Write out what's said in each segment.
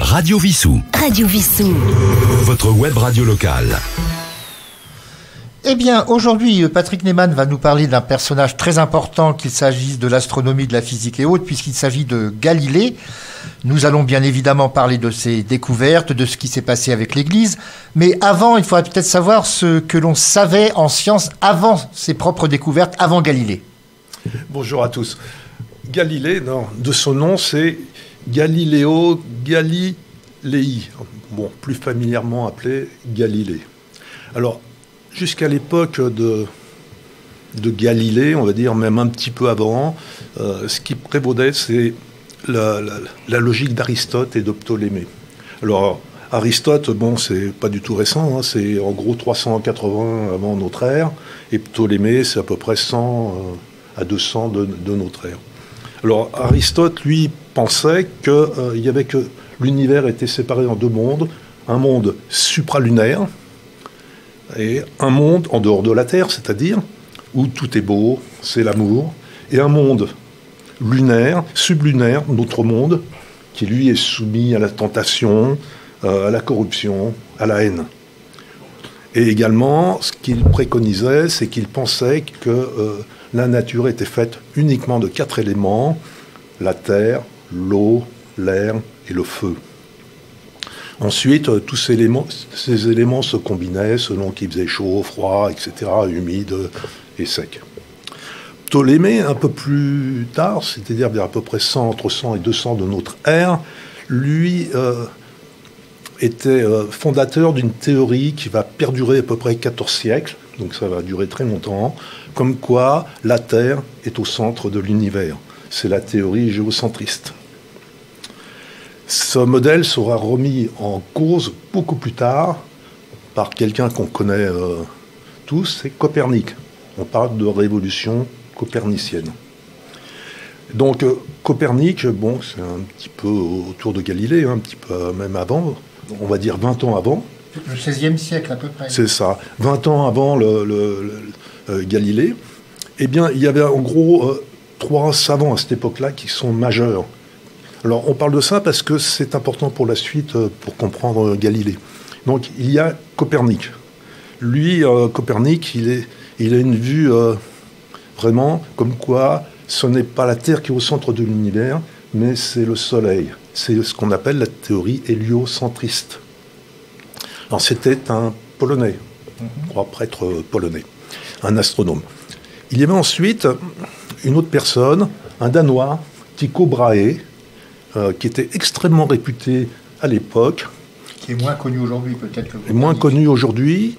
Radio Vissou. Radio Vissou. Votre web radio locale. Eh bien, aujourd'hui, Patrick Neyman va nous parler d'un personnage très important, qu'il s'agisse de l'astronomie, de la physique et autres, puisqu'il s'agit de Galilée. Nous allons bien évidemment parler de ses découvertes, de ce qui s'est passé avec l'Église. Mais avant, il faudrait peut-être savoir ce que l'on savait en science avant ses propres découvertes, avant Galilée. Bonjour à tous. Galilée, de son nom, c'est Galileo Galilei, plus familièrement appelé Galilée. Alors, jusqu'à l'époque de Galilée, on va dire même un petit peu avant, ce qui prévaudait, c'est la logique d'Aristote et de Ptolémée. Alors, Aristote, c'est pas du tout récent, c'est en gros 380 avant notre ère, et Ptolémée, c'est à peu près 100 à 200 de notre ère. Alors, Aristote, lui, pensait que l'univers était séparé en deux mondes, un monde supralunaire, et un monde en dehors de la Terre, c'est-à-dire où tout est beau, c'est l'amour, et un monde lunaire, sublunaire, notre monde, qui lui est soumis à la tentation, à la corruption, à la haine. Et également, ce qu'il préconisait, c'est qu'il pensait que la nature était faite uniquement de 4 éléments, la terre, l'eau, l'air et le feu. Ensuite, tous ces éléments se combinaient selon qu'il faisait chaud, froid, etc., humide et sec. Ptolémée, un peu plus tard, c'est-à-dire vers à peu près entre 100 et 200 de notre ère, lui était fondateur d'une théorie qui va perdurer à peu près 14 siècles, donc ça va durer très longtemps, comme quoi la Terre est au centre de l'univers. C'est la théorie géocentriste. Ce modèle sera remis en cause beaucoup plus tard par quelqu'un qu'on connaît tous, c'est Copernic. On parle de révolution copernicienne. Donc Copernic, c'est un petit peu autour de Galilée, un petit peu même avant, on va dire 20 ans avant. Le XVIe siècle à peu près. C'est ça, 20 ans avant Galilée. Eh bien, il y avait en gros 3 savants à cette époque-là qui sont majeurs. Alors, on parle de ça parce que c'est important pour la suite, pour comprendre Galilée. Donc, il y a Copernic. Lui, Copernic, il a une vue vraiment comme quoi ce n'est pas la Terre qui est au centre de l'univers, mais c'est le Soleil. C'est ce qu'on appelle la théorie héliocentriste. Alors, c'était un Polonais, un prêtre polonais, un astronome. Il y avait ensuite une autre personne, un Danois, Tycho Brahe, qui était extrêmement réputé à l'époque. Qui est moins connu aujourd'hui peut-être. Moins connu aujourd'hui,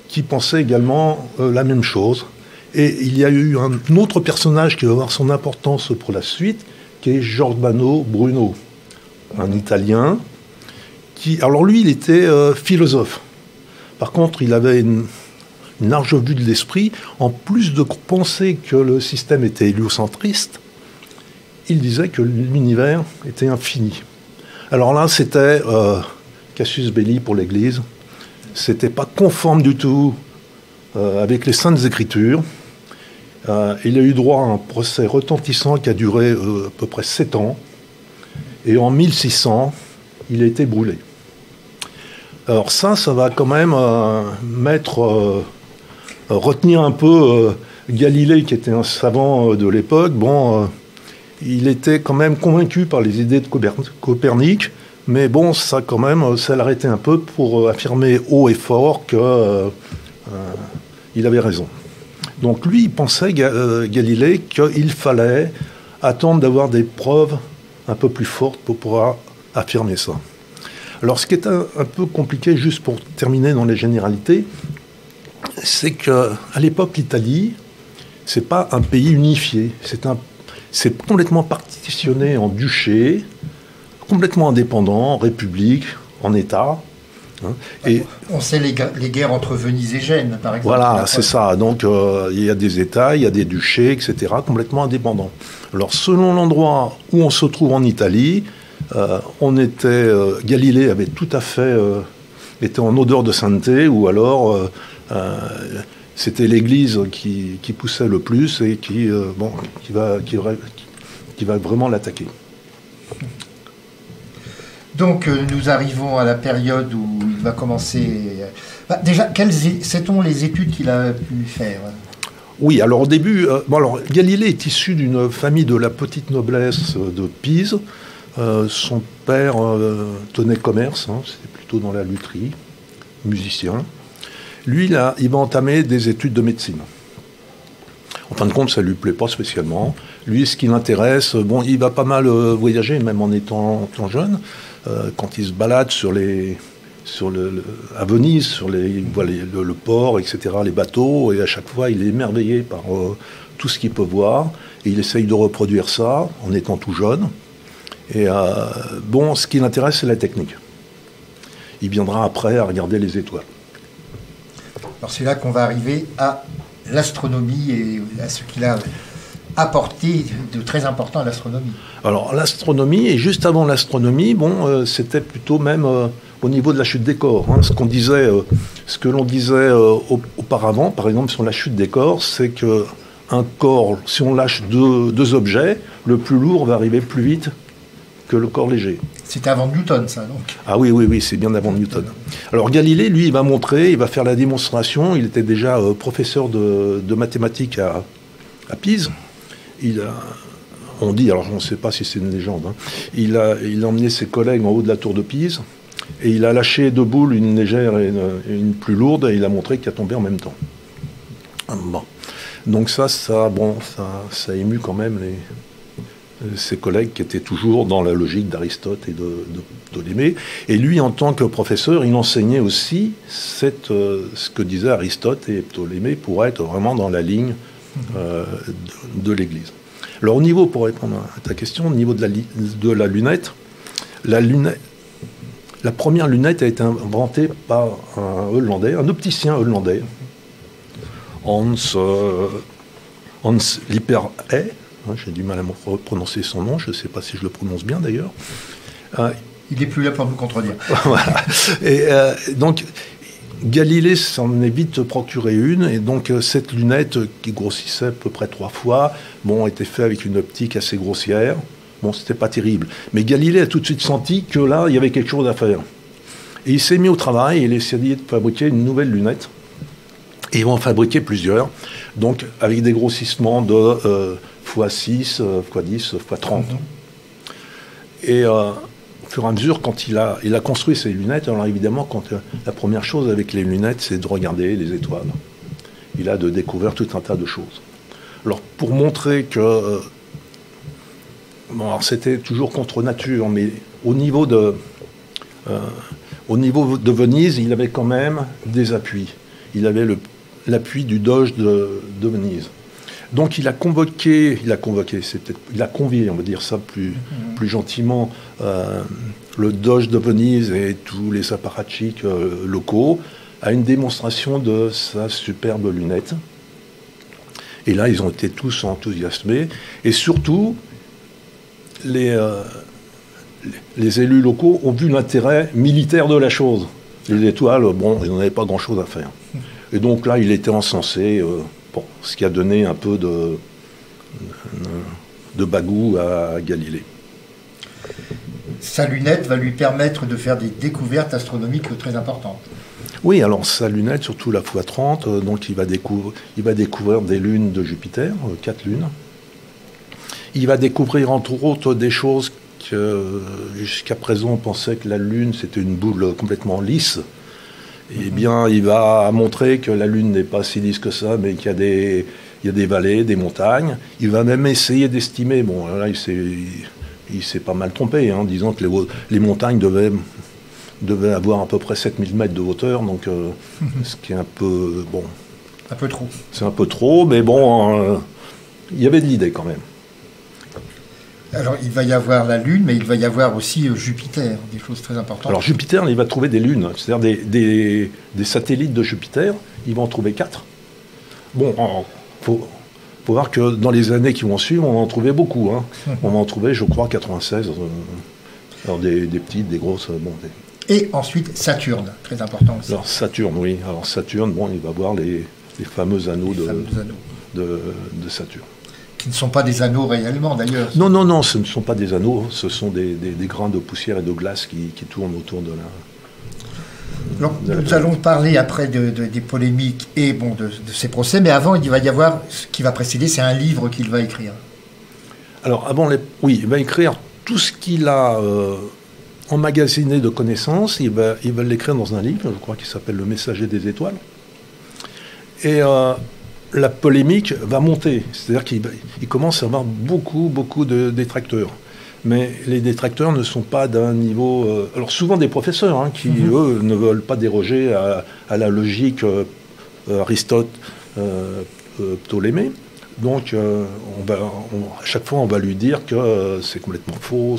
qui pensait également la même chose. Et il y a eu un autre personnage qui va avoir son importance pour la suite, qui est Giordano Bruno, un Italien. Alors lui, il était philosophe. Par contre, il avait une large vue de l'esprit. En plus de penser que le système était héliocentriste, il disait que l'univers était infini. Alors là, c'était casus belli pour l'Église. C'était pas conforme du tout avec les Saintes Écritures. Il a eu droit à un procès retentissant qui a duré à peu près 7 ans. Et en 1600, il a été brûlé. Alors ça va quand même retenir un peu Galilée, qui était un savant de l'époque. Il était quand même convaincu par les idées de Copernic, mais ça l'arrêtait un peu pour affirmer haut et fort qu'il avait raison. Donc lui, il pensait, Galilée, qu'il fallait attendre d'avoir des preuves un peu plus fortes pour pouvoir affirmer ça. Alors ce qui est un peu compliqué, juste pour terminer dans les généralités, c'est qu'à l'époque, l'Italie, c'est pas un pays unifié, c'est complètement partitionné en duché, complètement indépendant, en république, en État. Et on sait les guerres entre Venise et Gênes, par exemple. Voilà, c'est ça. Donc, il y a des États, il y a des duchés, etc., complètement indépendants. Alors, selon l'endroit où on se trouve en Italie, Galilée avait tout à fait été en odeur de sainteté, ou alors c'était l'Église qui poussait le plus et qui va vraiment l'attaquer. Donc nous arrivons à la période où il va commencer... déjà, sait-on les études qu'il a pu faire? Oui, alors au début, Galilée est issu d'une famille de la petite noblesse de Pise. Son père tenait commerce, c'était plutôt dans la lutherie, musicien. Lui, là, il va entamer des études de médecine. En fin de compte, ça ne lui plaît pas spécialement. Lui, ce qui l'intéresse, il va pas mal voyager, même en étant jeune. Quand il se balade à Venise, il voit le port, etc., les bateaux, et à chaque fois, il est émerveillé par tout ce qu'il peut voir. Et il essaye de reproduire ça en étant tout jeune. Et ce qui l'intéresse, c'est la technique. Il viendra après à regarder les étoiles. Alors c'est là qu'on va arriver à l'astronomie et à ce qu'il a apporté de très important à l'astronomie. Alors l'astronomie, et juste avant l'astronomie, c'était plutôt même au niveau de la chute des corps. Ce que l'on disait auparavant, par exemple sur la chute des corps, c'est que un corps, si on lâche deux objets, le plus lourd va arriver plus vite que le corps léger. C'était avant Newton, ça, donc. Ah oui, c'est bien avant Newton. Alors Galilée, lui, il va faire la démonstration. Il était déjà professeur de mathématiques à Pise. On dit, alors on ne sait pas si c'est une légende, il a emmené ses collègues en haut de la tour de Pise, et il a lâché deux boules, une légère et une plus lourde, et il a montré qu'elle tombait en même temps. Bon. Donc ça a ému quand même ses collègues qui étaient toujours dans la logique d'Aristote et de Ptolémée. Et lui, en tant que professeur, il enseignait aussi ce que disaient Aristote et Ptolémée pour être vraiment dans la ligne de l'Église. Alors, pour répondre à ta question, au niveau de la lunette, la première lunette a été inventée par un opticien hollandais, Hans Lippershey. J'ai du mal à prononcer son nom, je ne sais pas si je le prononce bien d'ailleurs. Il n'est plus là pour nous contredire. Voilà. Et donc, Galilée s'en est vite procuré une, et donc cette lunette qui grossissait à peu près 3 fois, était faite avec une optique assez grossière. C'était pas terrible. Mais Galilée a tout de suite senti que là, il y avait quelque chose à faire. Et il s'est mis au travail, et il a essayé de fabriquer une nouvelle lunette. Et ils vont en fabriquer plusieurs, donc avec des grossissements de x6, x10, x30. Et au fur et à mesure, quand il a construit ses lunettes, alors évidemment, la première chose avec les lunettes, c'est de regarder les étoiles. Il a découvert tout un tas de choses. Alors, pour montrer que... c'était toujours contre nature, mais au niveau de Venise, il avait quand même des appuis. Il avait l'appui du doge de Venise. Donc il a convié, on va dire ça plus gentiment, le doge de Venise et tous les apparatchiks locaux à une démonstration de sa superbe lunette. Et là, ils ont été tous enthousiasmés. Et surtout, les élus locaux ont vu l'intérêt militaire de la chose. Les étoiles, ils n'en avaient pas grand-chose à faire. Et donc là, il était encensé, ce qui a donné un peu de bagou à Galilée. Sa lunette va lui permettre de faire des découvertes astronomiques très importantes. Oui, alors sa lunette, surtout la x30, donc il va découvrir des lunes de Jupiter, 4 lunes. Il va découvrir entre autres des choses que jusqu'à présent on pensait que la Lune c'était une boule complètement lisse. Eh bien, il va montrer que la Lune n'est pas si lisse que ça, mais qu'il y a des vallées, des montagnes. Il va même essayer d'estimer. Bon, là, il s'est pas mal trompé, disant que les montagnes devaient avoir à peu près 7000 mètres de hauteur, donc ce qui est un peu... Un peu trop. C'est un peu trop, mais il y avait de l'idée quand même. Alors, il va y avoir la Lune, mais il va y avoir aussi Jupiter, des choses très importantes. Alors, Jupiter, il va trouver des lunes, c'est-à-dire des satellites de Jupiter. Il va en trouver 4. Faut voir que dans les années qui vont suivre, on va en trouver beaucoup. On va en trouver, je crois, 96. Alors, des petites, des grosses... Et ensuite, Saturne, très important aussi. Alors, Saturne, oui. Alors, Saturne, il va voir les fameux anneaux de Saturne. Qui ne sont pas des anneaux réellement, d'ailleurs. Non, non, non, ce ne sont pas des anneaux, ce sont des grains de poussière et de glace qui tournent autour de la... Alors, nous allons parler après des polémiques et bon, de ces procès, mais avant, il va y avoir, ce qui va précéder, c'est un livre qu'il va écrire. Alors, oui, il va écrire tout ce qu'il a emmagasiné de connaissances, il va l'écrire dans un livre, je crois qu'il s'appelle Le Messager des Étoiles. Et la polémique va monter, c'est-à-dire qu'il commence à avoir beaucoup de détracteurs. Mais les détracteurs ne sont pas d'un niveau... alors souvent des professeurs qui, eux, ne veulent pas déroger à la logique Aristote, Ptolémée. Donc à chaque fois, on va lui dire que c'est complètement faux,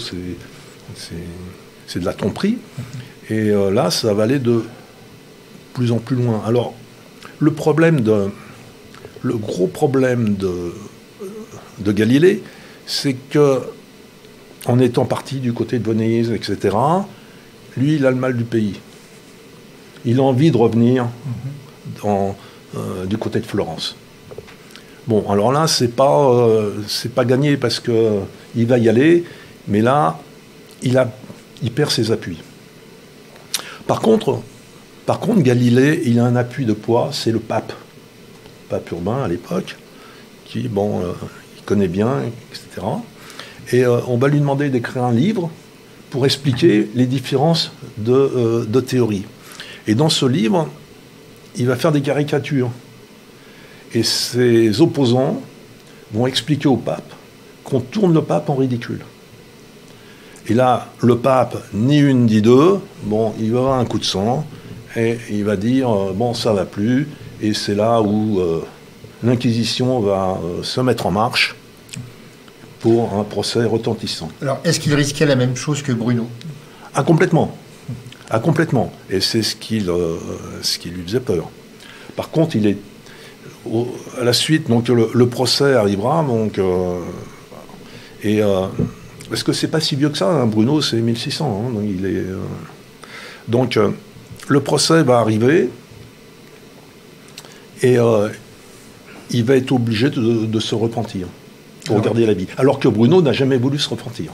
c'est de la tromperie. Et là, ça va aller de plus en plus loin. Alors, le gros problème de Galilée, c'est que en étant parti du côté de Venise, etc., lui, il a le mal du pays. Il a envie de revenir du côté de Florence. Bon, alors là, c'est pas gagné parce qu'il va y aller, mais là, il perd ses appuis. Par contre, Galilée, il a un appui de poids, c'est le pape Urbain à l'époque, qui, il connaît bien, etc., et on va lui demander d'écrire un livre pour expliquer les différences de théories. Et dans ce livre, il va faire des caricatures. Et ses opposants vont expliquer au pape qu'on tourne le pape en ridicule. Et là, le pape, ni une ni deux, il va avoir un coup de sang, et il va dire, ça va plus, et c'est là où l'Inquisition va se mettre en marche, pour un procès retentissant. Alors, est-ce qu'il risquait la même chose que Bruno ? Ah, complètement. Et c'est ce qui lui faisait peur. Par contre, à la suite, donc le procès arrivera, parce que c'est pas si vieux que ça, Bruno, c'est 1600, donc le procès va arriver, et il va être obligé de se repentir. Pour garder la vie. Alors que Bruno n'a jamais voulu se repentir.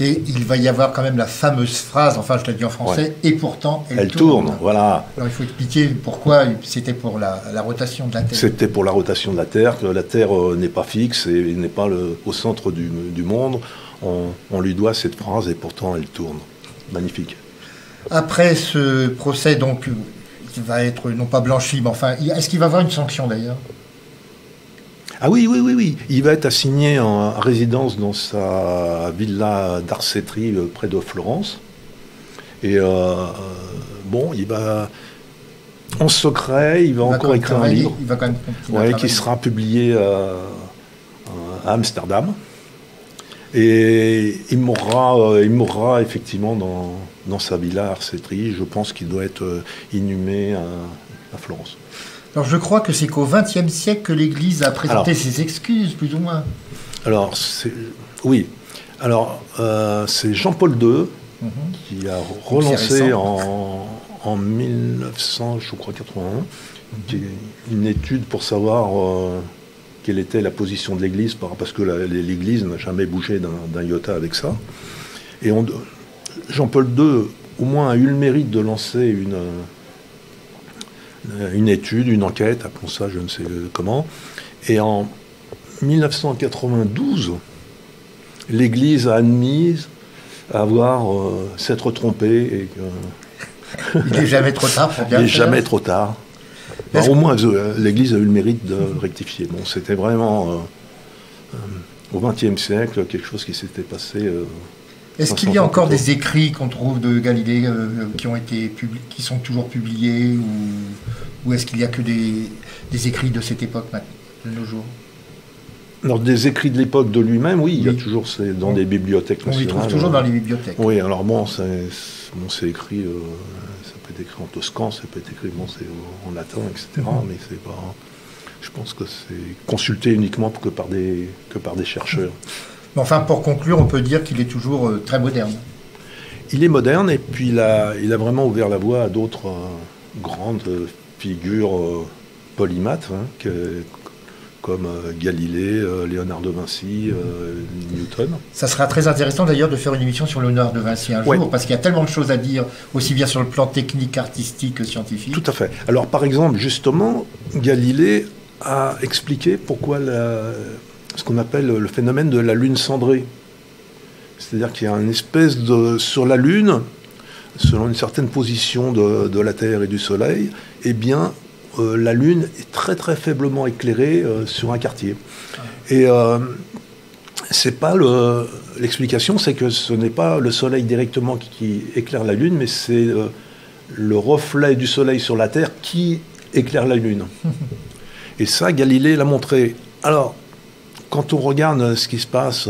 Et il va y avoir quand même la fameuse phrase, enfin je te le dis en français, et pourtant elle tourne. Voilà. Alors il faut expliquer pourquoi c'était pour la rotation de la Terre. C'était pour la rotation de la Terre, que la Terre n'est pas fixe et n'est pas au centre du monde. On lui doit cette phrase et pourtant elle tourne. Magnifique. Après ce procès, donc, il va être non pas blanchi, mais enfin, est-ce qu'il va avoir une sanction d'ailleurs ? Ah oui. Il va être assigné en résidence dans sa villa d'Arcetri près de Florence. Et il va en secret, il va encore écrire un livre qui sera publié à Amsterdam. Et il mourra effectivement dans sa villa Arcetri. Je pense qu'il doit être inhumé à Florence. Alors je crois que c'est qu'au XXe siècle que l'Église a présenté ses excuses, plus ou moins. Alors, c'est Jean-Paul II qui a relancé en 1981 une étude pour savoir quelle était la position de l'Église, parce que l'Église n'a jamais bougé d'un iota avec ça. Et Jean-Paul II, au moins, a eu le mérite de lancer une étude, une enquête, appelons ça je ne sais comment. Et en 1992, l'Église a admis s'être trompée. Et il n'est jamais trop tard pour bien faire. Il n'est jamais trop tard. Au moins, l'Église a eu le mérite de rectifier. C'était vraiment, au XXe siècle, quelque chose qui s'était passé... Est-ce qu'il y a encore des écrits qu'on trouve de Galilée qui sont toujours publiés, ou est-ce qu'il n'y a que des écrits de cette époque, de nos jours ? Alors, des écrits de l'époque de lui-même, oui, il y a toujours dans des bibliothèques nationales. On les trouve toujours dans les bibliothèques. Oui, alors c'est écrit, ça peut être écrit en toscan, ça peut être écrit en latin, etc. Mais c'est pas... Je pense que c'est consulté uniquement que par des chercheurs. Mais enfin, pour conclure, on peut dire qu'il est toujours très moderne. Il est moderne, et puis il a vraiment ouvert la voie à d'autres grandes figures polymathes, comme Galilée, Léonard de Vinci, Newton. Ça sera très intéressant d'ailleurs de faire une émission sur Léonard de Vinci un jour, parce qu'il y a tellement de choses à dire, aussi bien sur le plan technique, artistique que scientifique. Tout à fait. Alors par exemple, justement, Galilée a expliqué pourquoi ce qu'on appelle le phénomène de la Lune cendrée. C'est-à-dire qu'il y a une espèce de... Sur la Lune, selon une certaine position de la Terre et du Soleil, eh bien, la Lune est très très faiblement éclairée sur un quartier. Et c'est pas l'explication, c'est que ce n'est pas le Soleil directement qui éclaire la Lune, mais c'est le reflet du Soleil sur la Terre qui éclaire la Lune. Et ça, Galilée l'a montré. Alors, quand on regarde ce qui se passe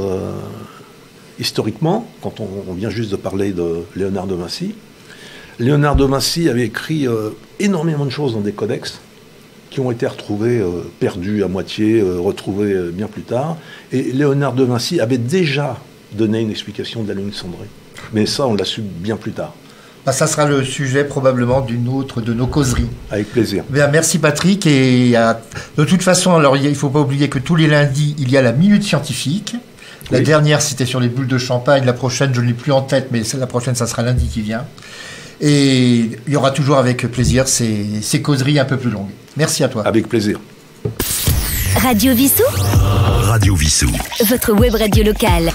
historiquement, quand on vient juste de parler de Léonard de Vinci, Léonard de Vinci avait écrit énormément de choses dans des codex qui ont été retrouvés, perdus à moitié, retrouvés bien plus tard. Et Léonard de Vinci avait déjà donné une explication de la Lune cendrée. Mais ça, on l'a su bien plus tard. Bah, ça sera le sujet probablement d'une autre de nos causeries. Avec plaisir. Bien, merci Patrick. Et de toute façon, alors, il ne faut pas oublier que tous les lundis, il y a la Minute Scientifique. La dernière, c'était sur les bulles de champagne. La prochaine, je ne l'ai plus en tête, mais la prochaine, ça sera lundi qui vient. Et il y aura toujours avec plaisir ces causeries un peu plus longues. Merci à toi. Avec plaisir. Radio Vissou. Radio Vissou. Votre web radio locale.